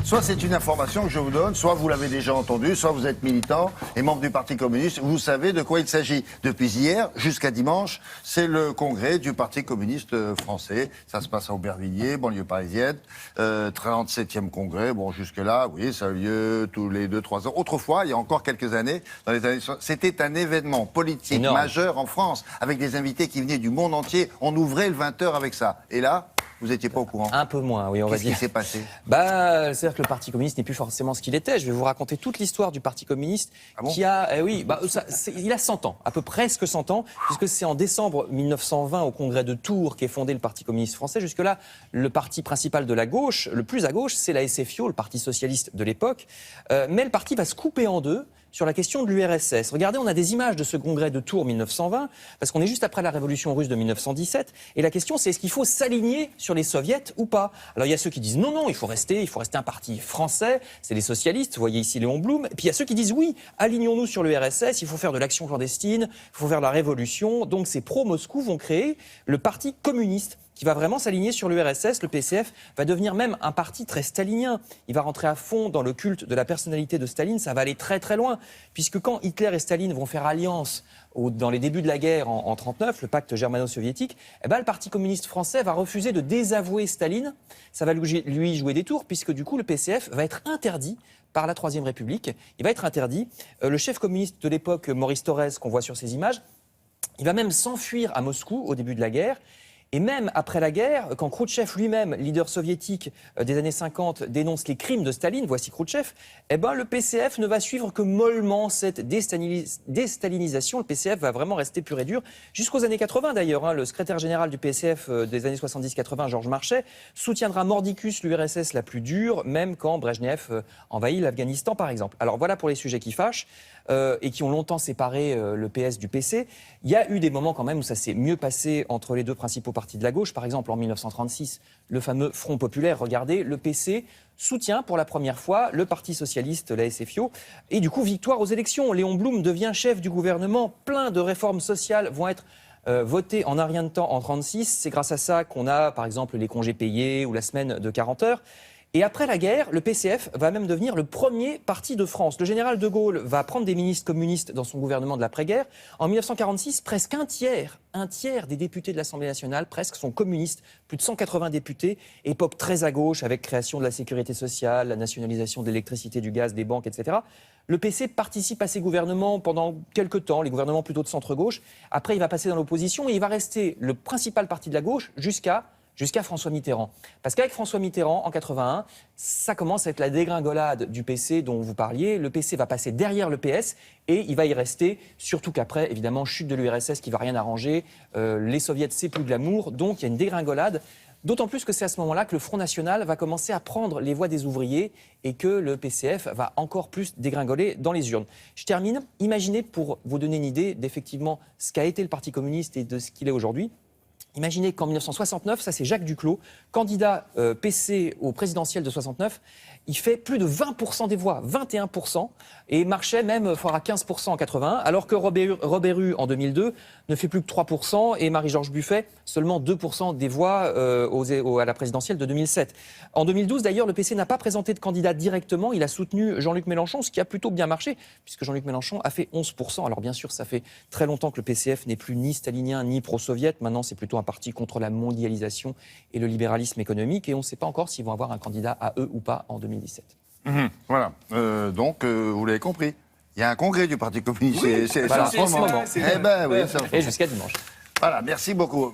Soit c'est une information que je vous donne, soit vous l'avez déjà entendue, soit vous êtes militant et membre du Parti communiste. Vous savez de quoi il s'agit. Depuis hier jusqu'à dimanche, c'est le congrès du Parti communiste français. Ça se passe à Aubervilliers, banlieue parisienne. 37e congrès. Bon, jusque-là, oui, ça a eu lieu tous les 2-3 ans. Autrefois, il y a encore quelques années, dans les années 60, c'était un événement politique majeur en France, avec des invités qui venaient du monde entier. On ouvrait le 20h avec ça. Et là, vous n'étiez pas au courant. Un peu moins, oui, on va dire. Qu'est-ce qui s'est passé? C'est-à-dire que le Parti communiste n'est plus forcément ce qu'il était. Je vais vous raconter toute l'histoire du Parti communiste qui a, il a 100 ans, à peu près presque 100 ans, puisque c'est en décembre 1920 au congrès de Tours qu'est fondé le Parti communiste français. Jusque-là, le parti principal de la gauche, le plus à gauche, c'est la SFIO, le Parti socialiste de l'époque. Mais le parti va se couper en deux sur la question de l'URSS. Regardez, on a des images de ce congrès de Tours 1920, parce qu'on est juste après la révolution russe de 1917, et la question c'est est-ce qu'il faut s'aligner sur les soviets ou pas? Alors il y a ceux qui disent non, il faut rester un parti français, c'est les socialistes, vous voyez ici Léon Blum, et puis il y a ceux qui disent oui, alignons-nous sur l'URSS, il faut faire de l'action clandestine, il faut faire de la révolution, donc ces pro-Moscou vont créer le Parti communiste, qui va vraiment s'aligner sur l'URSS. Le PCF va devenir même un parti très stalinien. Il va rentrer à fond dans le culte de la personnalité de Staline. Ça va aller très très loin, puisque quand Hitler et Staline vont faire alliance dans les débuts de la guerre en 1939, le pacte germano-soviétique, le Parti communiste français va refuser de désavouer Staline. Ça va lui jouer des tours, puisque du coup le PCF va être interdit par la Troisième République. Il va être interdit. Le chef communiste de l'époque, Maurice Thorez, qu'on voit sur ces images, il va même s'enfuir à Moscou au début de la guerre. Et même après la guerre, quand Khrouchtchev lui-même, leader soviétique des années 50, dénonce les crimes de Staline, voici Khrouchtchev, le PCF ne va suivre que mollement cette déstalinisation. Le PCF va vraiment rester pur et dur jusqu'aux années 80 d'ailleurs. Le secrétaire général du PCF des années 70-80, Georges Marchais, soutiendra mordicus l'URSS la plus dure, même quand Brejnev envahit l'Afghanistan par exemple. Alors voilà pour les sujets qui fâchent. Et qui ont longtemps séparé le PS du PC. Il y a eu des moments quand même où ça s'est mieux passé entre les deux principaux partis de la gauche. Par exemple, en 1936, le fameux Front populaire, regardez, le PC soutient pour la première fois le Parti socialiste, la SFIO, et du coup, victoire aux élections. Léon Blum devient chef du gouvernement. Plein de réformes sociales vont être votées en un rien de temps en 1936. C'est grâce à ça qu'on a, par exemple, les congés payés ou la semaine de 40 heures. Et après la guerre, le PCF va même devenir le premier parti de France. Le général de Gaulle va prendre des ministres communistes dans son gouvernement de l'après-guerre. En 1946, presque un tiers des députés de l'Assemblée nationale presque sont communistes. Plus de 180 députés, époque très à gauche avec création de la sécurité sociale, la nationalisation de l'électricité, du gaz, des banques, etc. Le PC participe à ces gouvernements pendant quelques temps, les gouvernements plutôt de centre-gauche. Après, il va passer dans l'opposition et il va rester le principal parti de la gauche jusqu'à François Mitterrand. Parce qu'avec François Mitterrand, en 81, ça commence à être la dégringolade du PC dont vous parliez. Le PC va passer derrière le PS et il va y rester, surtout qu'après, évidemment, chute de l'URSS qui ne va rien arranger. Les soviets, c'est plus glamour. Donc, il y a une dégringolade. D'autant plus que c'est à ce moment-là que le Front National va commencer à prendre les voix des ouvriers et que le PCF va encore plus dégringoler dans les urnes. Je termine. Imaginez, pour vous donner une idée d'effectivement ce qu'a été le Parti communiste et de ce qu'il est aujourd'hui, imaginez qu'en 1969, ça c'est Jacques Duclos, candidat PC au présidentiel de 69, il fait plus de 20% des voix, 21%, et Marchais même fera 15% en 81, alors que Robert Hue en 2002 ne fait plus que 3%, et Marie-Georges Buffet seulement 2% des voix à la présidentielle de 2007. En 2012 d'ailleurs, le PC n'a pas présenté de candidat directement, il a soutenu Jean-Luc Mélenchon, ce qui a plutôt bien marché, puisque Jean-Luc Mélenchon a fait 11%. Alors bien sûr, ça fait très longtemps que le PCF n'est plus ni stalinien ni pro-soviète, maintenant c'est plutôt un parti contre la mondialisation et le libéralisme économique, et on ne sait pas encore s'ils vont avoir un candidat à eux ou pas en 2017. Voilà. Donc, vous l'avez compris. Il y a un congrès du Parti communiste. Oui, c'est en ce moment. Et jusqu'à dimanche. Voilà, merci beaucoup.